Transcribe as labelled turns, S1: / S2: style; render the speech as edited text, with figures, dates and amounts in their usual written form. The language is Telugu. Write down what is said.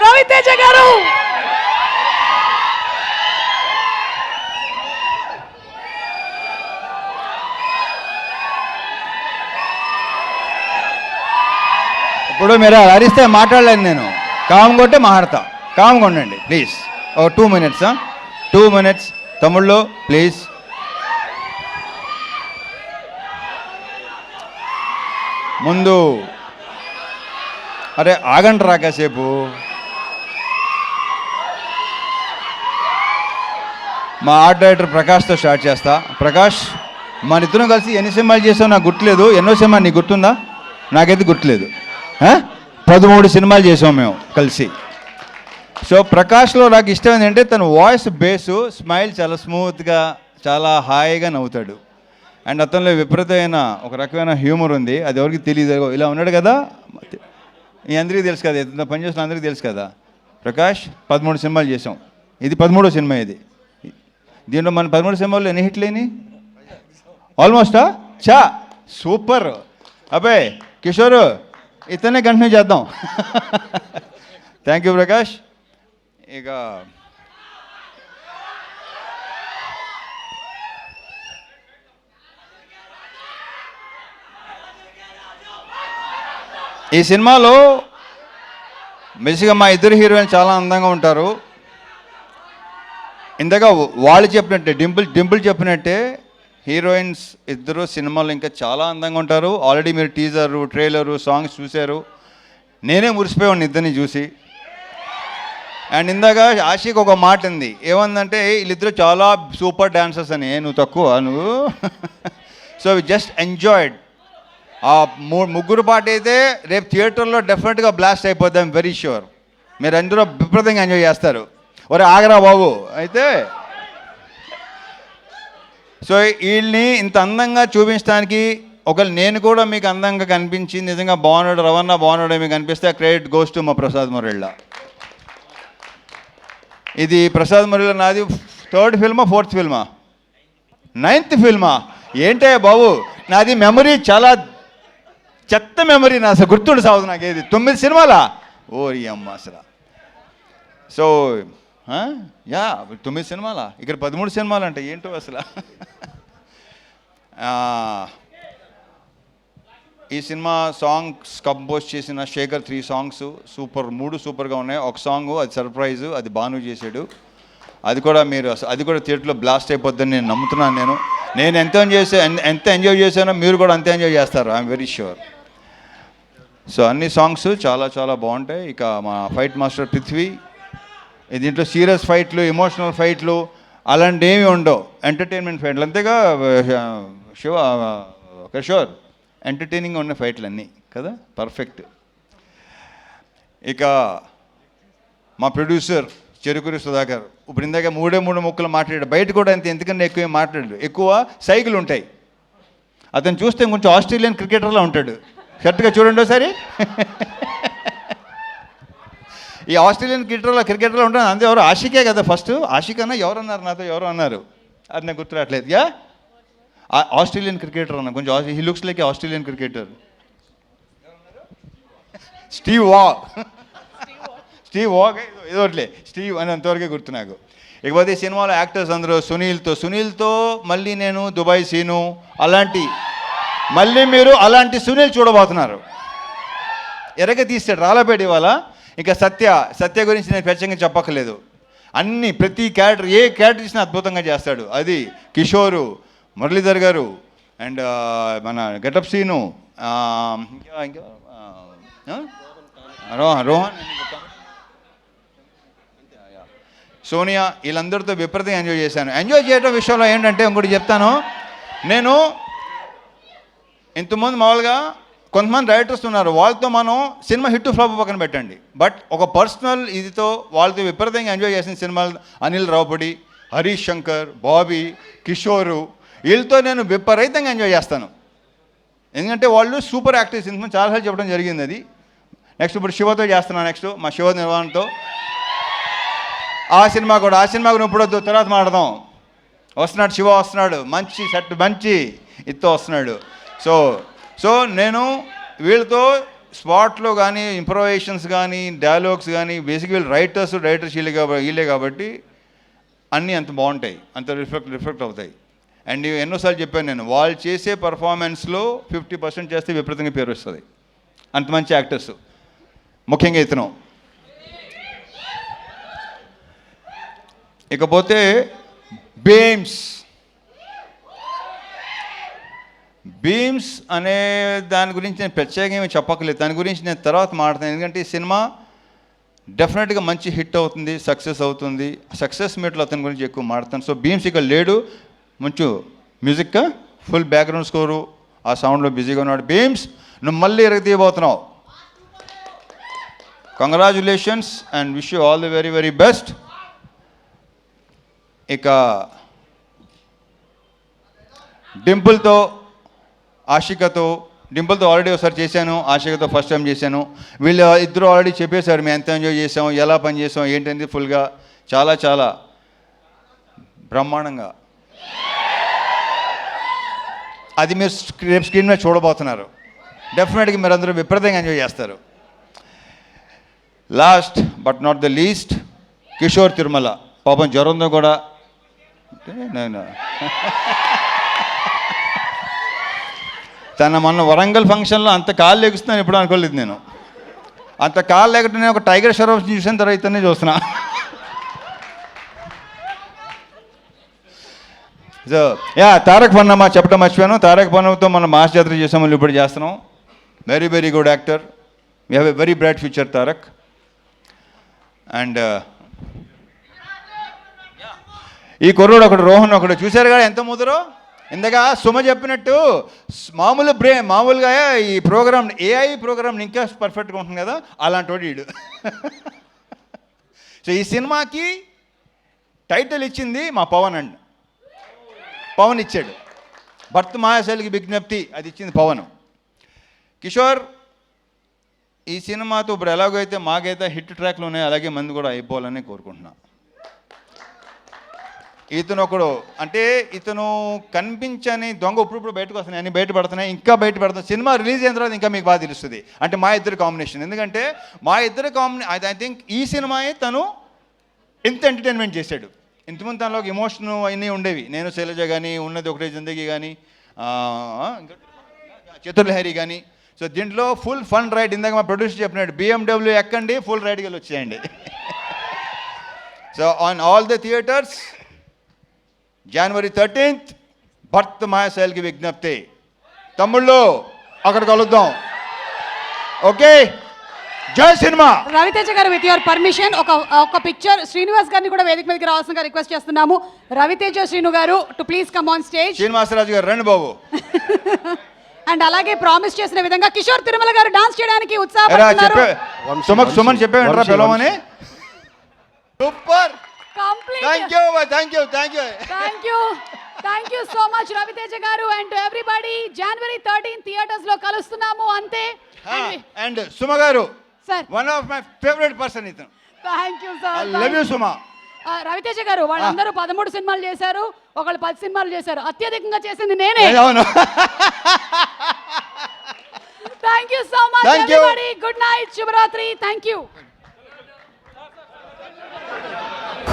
S1: రవితేజ గారు.
S2: ఇప్పుడు మీరు అరిస్తే మాట్లాడలేను నేను. కామ్ కొట్టే మాట్లాడతా. కామ్గా ఉండండి ప్లీజ్. ఓ 2 minutes. 2 minutes తమ్ముళ్ళు ప్లీజ్. ముందు అరే ఆగండి రా కాసేపు. మా ఆర్ట్ డైరెక్టర్ ప్రకాష్తో స్టార్ట్ చేస్తా. ప్రకాష్, మన ఇద్దరం కలిసి ఎన్ని సినిమాలు చేసావు నాకు గుర్తులేదు. ఎన్నో సినిమా నీకు గుర్తుందా? నాకైతే గుర్తులేదు. 13 సినిమాలు చేసాం మేము కలిసి. సో ప్రకాష్లో నాకు ఇష్టం ఏంటంటే తన వాయిస్ బేసు, స్మైల్ చాలా స్మూత్గా, చాలా హాయిగా నవ్వుతాడు. అండ్ అతనిలో విపరీతమైన ఒక రకమైన హ్యూమర్ ఉంది. అది ఎవరికి తెలియదు. ఇలా ఉన్నాడు కదా, ఈ అందరికీ తెలుసు కదా, ఎంత పనిచేసిన అందరికీ తెలుసు కదా. ప్రకాష్ 13 సినిమాలు చేసాం. ఇది 13వ సినిమా. ఇది దీంట్లో మన 13 సినిమాల్లో ఎన్ని హిట్లు అయినాయి? ఆల్మోస్టా? సూపర్. అబ్బాయి కిషోర్, ఇతనే కంటిన్యూ చేద్దాం. Thank you Prakash. ఇక ఈ సినిమాలో బేసిక్గా మా ఇద్దరు హీరోయిన్ చాలా అందంగా ఉంటారు. ఇందాక వాళ్ళు చెప్పినట్టే, డింపుల్ చెప్పినట్టే హీరోయిన్స్ ఇద్దరు సినిమాలో ఇంకా చాలా అందంగా ఉంటారు. ఆల్రెడీ మీరు టీజరు, ట్రైలరు, సాంగ్స్ చూశారు. నేనే మురిసిపోయాను ఇద్దరిని చూసి. అండ్ ఇందాక ఆషిక్ ఒక మాట ఉంది, ఏమందంటే వీళ్ళిద్దరు చాలా సూపర్ డాన్సర్స్ అని. నువ్వు తక్కువ నువ్వు. So we just enjoyed. ఆ ముగ్గురు పాట అయితే రేపు థియేటర్లో డెఫినెట్గా బ్లాస్ట్ అయిపోద్దాం, వెరీ ష్యూర్. మీరు అందరూ విపరీతంగా ఎంజాయ్ చేస్తారు. ఒరే ఆగరా బాబు. అయితే సో వీళ్ళని ఇంత అందంగా చూపించడానికి ఒకవేళ నేను కూడా మీకు అందంగా కనిపించి నిజంగా బాగున్నాడు, రవణ బాగున్నాడు మీకు అనిపిస్తే ఆ క్రెడిట్ గోస్ టు మా ప్రసాద్ మురళి. ఇది ప్రసాద్ మురళి నాది 3rd ఫిల్మా 4th ఫిల్మా 9th ఫిల్మా ఏంటే బాబు. నాది మెమరీ చాలా చెత్త మెమరీ. నా అసలు గుర్తుండి సాగుదు నాకు. ఏది 9 సినిమాలా? ఓరి అమ్మ అసలు. సో 9 సినిమాలా? ఇక్కడ 13 సినిమాలు అంటే ఏంటో అసలు. ఈ సినిమా సాంగ్స్ కంపోజ్ చేసిన శేఖర్ 3 సాంగ్స్ సూపర్, 3 సూపర్గా ఉన్నాయి. ఒక సాంగ్ అది సర్ప్రైజు, అది భాను చేశాడు. అది కూడా మీరు అది కూడా థియేటర్లో బ్లాస్ట్ అయిపోద్దని నేను నమ్ముతున్నాను. నేను ఎంత ఎంజాయ్ చేశానో మీరు కూడా అంతే ఎంజాయ్ చేస్తారు, ఐఎమ్ వెరీ ష్యూర్. సో అన్ని సాంగ్స్ చాలా చాలా బాగుంటాయి. ఇక మా ఫైట్ మాస్టర్ పృథ్వీ, దీంట్లో సీరియస్ ఫైట్లు, ఎమోషనల్ ఫైట్లు అలాంటి ఏమి ఉండవు, ఎంటర్టైన్మెంట్ ఫైట్లు అంతేగా. కిషోర్ ఎంటర్టైనింగ్గా ఉన్న ఫైట్లు అన్నీ కదా, పర్ఫెక్ట్. ఇక మా ప్రొడ్యూసర్ చెరుకూరి సుధాకర్ ఇప్పుడు ఇందాక 3 ముక్కలు మాట్లాడాడు. బయట కూడా ఎందుకన్నా ఎక్కువ మాట్లాడాడు. ఎక్కువ సైకిల్ ఉంటాయి. అతను చూస్తే కొంచెం ఆస్ట్రేలియన్ క్రికెటర్లా ఉంటాడు. కరెక్ట్గా చూడండి ఒకసారి. ఈ ఆస్ట్రేలియన్ క్రికెటర్లో ఉంటాను. అంతే ఎవరు? ఆషికే కదా ఫస్ట్. ఆషిక్ అన్న ఎవరన్నారు నాతో, ఎవరు అన్నారు అది నాకు గుర్తురాట్లేదు. ఆస్ట్రేలియన్ క్రికెటర్ అన్న, కొంచెం he looks like Australian cricketer. Steve Waugh ఏదోట్లే, స్టీవ్ అని అంతవరకే గుర్తు నాకు. ఇకపోతే ఈ సినిమాలో యాక్టర్స్ అందరూ సునీల్తో మళ్ళీ నేను దుబాయ్ సీను అలాంటి, మళ్ళీ మీరు అలాంటి సునీల్ చూడబోతున్నారు. ఎరగ తీస్తాడు రాళ్ళపేట ఇవాళ. ఇంకా సత్య గురించి నేను ప్రత్యేకంగా చెప్పక్కర్లేదు. ప్రతి క్యారెక్టర్, ఏ క్యారెక్టర్ ఇచ్చినా అద్భుతంగా చేస్తాడు. అది కిషోరు, మురళీధర్ గారు అండ్ మన గెటప్ సీను, రోహన్, సోనియా, వీళ్ళందరితో విపరీతంగా ఎంజాయ్ చేశాను. ఎంజాయ్ చేయడం విషయంలో ఏంటంటే ఇంకోటి చెప్తాను. నేను ఇంతకుముందు మామూలుగా కొంతమంది డైరెక్టర్స్ ఉన్నారు, వాళ్ళతో మనం సినిమా హిట్ ఫ్లాప్ పక్కన పెట్టండి, బట్ ఒక పర్సనల్ ఇదితో వాళ్ళతో విపరీతంగా ఎంజాయ్ చేసిన సినిమాలు అనిల్ రావుపడి, హరీష్ శంకర్, బాబీ, కిషోరు, వీళ్ళతో నేను విపరీతంగా ఎంజాయ్ చేస్తాను. ఎందుకంటే వాళ్ళు సూపర్ యాక్టర్స్. ఇంతకుముందు చాలాసార్లు చెప్పడం జరిగింది అది. నెక్స్ట్ ఇప్పుడు శివతో చేస్తున్నాను. నెక్స్ట్ మా శివ నిర్వాణతో ఆ సినిమా కూడా ఇప్పుడు తర్వాత మాట్లాడదాం. వస్తున్నాడు శివ, వస్తున్నాడు మంచి సెట్, మంచి ఇత్తో వస్తున్నాడు. సో నేను వీళ్ళతో స్పాట్లో కానీ ఇంప్రొవైజేషన్స్ కానీ డైలాగ్స్ కానీ బేసిక్ వీళ్ళు రైటర్స్ వీళ్ళే కాబట్టి అన్నీ అంత బాగుంటాయి, అంత రిఫ్లెక్ట్ అవుతాయి. అండ్ ఎన్నోసార్లు చెప్పాను నేను, వాళ్ళు చేసే పర్ఫార్మెన్స్లో 50% చేస్తే విపరీతంగా పేరు వస్తుంది. అంత మంచి యాక్టర్స్, ముఖ్యంగా ఇతను. ఇకపోతే బీమ్స్ అనే దాని గురించి నేను ప్రత్యేకంగా చెప్పక్కర్లేదు, దాని గురించి నేను తర్వాత మాట్లాడతాను. ఎందుకంటే ఈ సినిమా డెఫినెట్గా మంచి హిట్ అవుతుంది, సక్సెస్ అవుతుంది. సక్సెస్ మీట్లో అతని గురించి ఎక్కువ మాట్లాడతాను. సో బీమ్స్ ఇక్కడ లేడు, మంచి మ్యూజిక్, ఫుల్ బ్యాక్గ్రౌండ్ స్కోరు, ఆ సౌండ్లో బిజీగా ఉన్నాడు. బీమ్స్, నువ్వు మళ్ళీ ఎరగతీయబోతున్నావు. Congratulations and wish you all the very very best. ఇక డింపుల్తో ఆల్రెడీ ఒకసారి చేశాను, ఆషికతో ఫస్ట్ టైం చేశాను. వీళ్ళు ఇద్దరు ఆల్రెడీ చెప్పేశారు మేము ఎంత ఎంజాయ్ చేసాం, ఎలా పని చేసాం ఏంటంటే ఫుల్గా చాలా చాలా బ్రహ్మాండంగా. అది మీరు రేపు స్క్రీన్ మీద చూడబోతున్నారు. డెఫినెట్గా మీరు అందరూ విపరీతంగా ఎంజాయ్ చేస్తారు. Last but not the least, Kishore Tirumala. పాపం జ్వరంతో కూడా నేను తన మొన్న వరంగల్ ఫంక్షన్లో అంత కాళ్ళు లెగుస్తున్నాను ఎప్పుడు అనుకోలేదు నేను. అంత కాళ్ళు లేకుండా నేను ఒక టైగర్ షరఫ్ చూసిన తర్వాత ఇతనే చూస్తున్నా. సో తారక్ పన్నమ్మ చెప్పడం మర్చిపోయాను. తారక్ పన్నమ్మతో మనం మాస్ జాతర చేసాము, మళ్ళీ ఇప్పుడు చేస్తున్నాం. Very very good actor, we have a very bright future Tarak. And ఈ కుర్రోడు ఒకడు రోహన్ ఒకడు చూశారు కదా ఎంత ముదరో. ఇందాక సుమ చెప్పినట్టు మామూలుగా ఈ ప్రోగ్రామ్ ఏఐ ప్రోగ్రామ్ ఇంకా పర్ఫెక్ట్గా ఉంటుంది కదా, అలాంటి వాడు వీడు. సో ఈ సినిమాకి టైటిల్ ఇచ్చింది మా పవన్ ఇచ్చాడు. భర్త మహాశైలికి విజ్ఞప్తి, అది ఇచ్చింది పవన్. కిషోర్, ఈ సినిమాతో ఇప్పుడు ఎలాగైతే మాకైతే హిట్ ట్రాక్లు ఉన్నాయో అలాగే మంది కూడా అయిపోవాలని కోరుకుంటున్నా. ఇతను ఒకడు అంటే ఇతను కనిపించని దొంగ ఇప్పుడు బయటకు వస్తున్నాయి, అన్ని బయటపడుతున్నాయి, ఇంకా బయటపడుతున్నాయి. సినిమా రిలీజ్ అయిన తర్వాత ఇంకా మీకు బాగా తెలుస్తుంది. అంటే మా ఇద్దరు కాంబినేషన్, ఎందుకంటే మా ఇద్దరు ఐ థింక్ ఈ సినిమాయే తను ఎంత ఎంటర్టైన్మెంట్ చేశాడు. ఇంతకుముందు తనలో ఎమోషన్ అన్నీ ఉండేవి. నేను శైలజ కానీ, ఉన్నది ఒకటే జిందగీ కానీ, చతుర్లహరి కానీ. సో దీంట్లో ఫుల్ ఫన్ రైడ్. ఇందాక మా ప్రొడ్యూసర్ చెప్పినాడు, BMW ఎక్కండి, ఫుల్ రైడ్కి వెళ్ళి వచ్చేయండి. So on all the theatres January 13th, భర్త మహాశైలికి విజ్ఞప్తి. తమ్ముళ్ళు అక్కడ కలుద్దాం, ఓకే? జై సినిమా.
S1: రవితేజ గారు, విత్ యువర్ పర్మిషన్ ఒక పిక్చర్ శ్రీనివాస్ గారిని కూడా వేదిక మీదకి రావాల్సిందిగా రిక్వెస్ట్ చేస్తున్నాము. రవితేజ శ్రీను గారు to please come on stage.
S2: Srinivasaraju గారు రండి బాబు.
S1: అండ్ అలాగే ప్రామిస్ చేసిన విధంగా కిషోర్ తిరుమల గారు డాన్స్ చేయడానికి ఉత్సాహపడుతున్నారు.
S2: సుమన్ చెప్పేమంటారా పిలవమని? Super, thank you
S1: so much Ravi Teja garu. And everybody, January 13th theatres లో కలుస్తున్నాము, అంతే.
S2: And Suma garu,
S1: sir,
S2: one of my favourite person ఇతను.
S1: Thank you sir,
S2: I love you Suma.
S1: Ravi Teja garu వాళ్ళందరూ 13 సినిమాలు చేశారు, ఒకళ్ళు 10 సినిమాలు చేశారు, అత్యధికంగా చేసింది నేనే.
S2: అవును.
S1: Thank you so much everybody, good night, శుభరాత్రి, థ్యాంక్ యూ.